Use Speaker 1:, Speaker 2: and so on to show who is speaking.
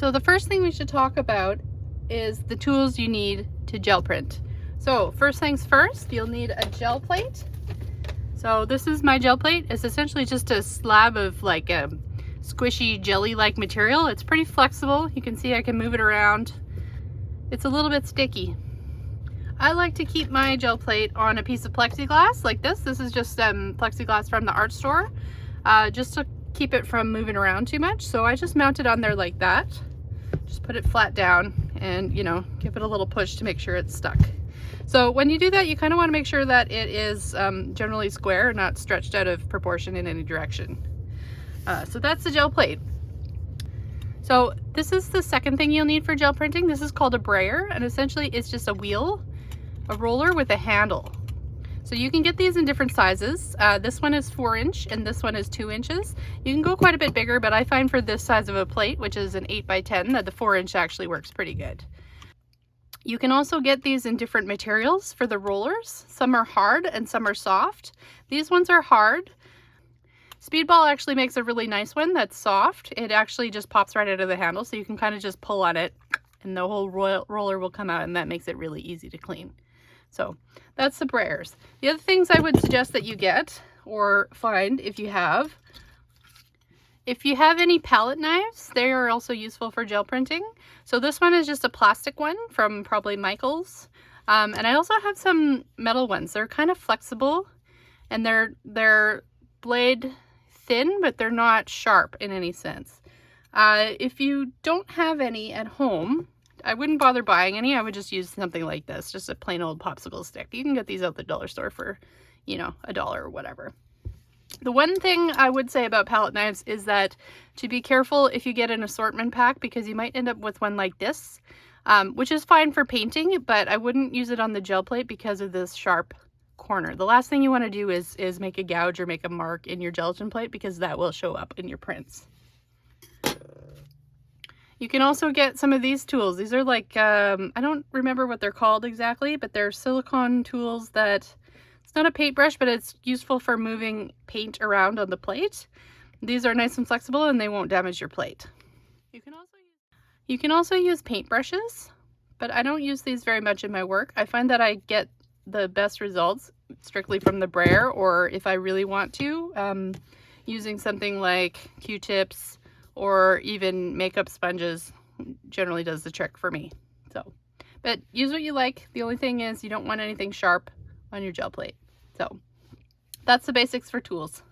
Speaker 1: So the first thing we should talk about is the tools you need to gel print. So first things first, you'll need a gel plate. So this is my gel plate. It's essentially just a slab of like a squishy jelly-like material. It's pretty flexible. You can see I can move it around. It's a little bit sticky. I like to keep my gel plate on a piece of plexiglass like this. This is just plexiglass from the art store, just to keep it from moving around too much. So I just mount it on there like that. Just put it flat down and, you know, give it a little push to make sure it's stuck. So when you do that, you kind of want to make sure that it is generally square, not stretched out of proportion in any direction. So that's the gel plate. So this is the second thing you'll need for gel printing. This is called a brayer, and essentially it's just a wheel, a roller with a handle. So you can get these in different sizes. This one is 4-inch and this one is 2 inches. You can go quite a bit bigger, but I find for this size of a plate, which is an 8x10, that the 4-inch actually works pretty good. You can also get these in different materials for the rollers. Some are hard and some are soft. These ones are hard. Speedball actually makes a really nice one that's soft. It actually just pops right out of the handle, so you can kind of just pull on it and the whole roller will come out, and that makes it really easy to clean. So that's the brayers. The other things I would suggest that you get or find if you have any palette knives, they are also useful for gel printing. So this one is just a plastic one from probably Michael's. And I also have some metal ones. They're kind of flexible and they're blade thin, but they're not sharp in any sense. If you don't have any at home, I wouldn't bother buying any. I would just use something like this, just a plain old popsicle stick. You can get these at the dollar store for, you know, $1 or whatever. The one thing I would say about palette knives is that to be careful if you get an assortment pack, because you might end up with one like this, which is fine for painting, but I wouldn't use it on the gel plate because of this sharp corner. The last thing you want to do is make a gouge or make a mark in your gelatin plate, because that will show up in your prints. You can also get some of these tools. These are like, I don't remember what they're called exactly, but they're silicone tools that, it's not a paintbrush, but it's useful for moving paint around on the plate. These are nice and flexible and they won't damage your plate. You can also use paintbrushes, but I don't use these very much in my work. I find that I get the best results strictly from the brayer, or if I really want to, using something like Q-tips or even makeup sponges generally does the trick for me. So, but use what you like. The only thing is you don't want anything sharp on your gel plate. So that's the basics for tools.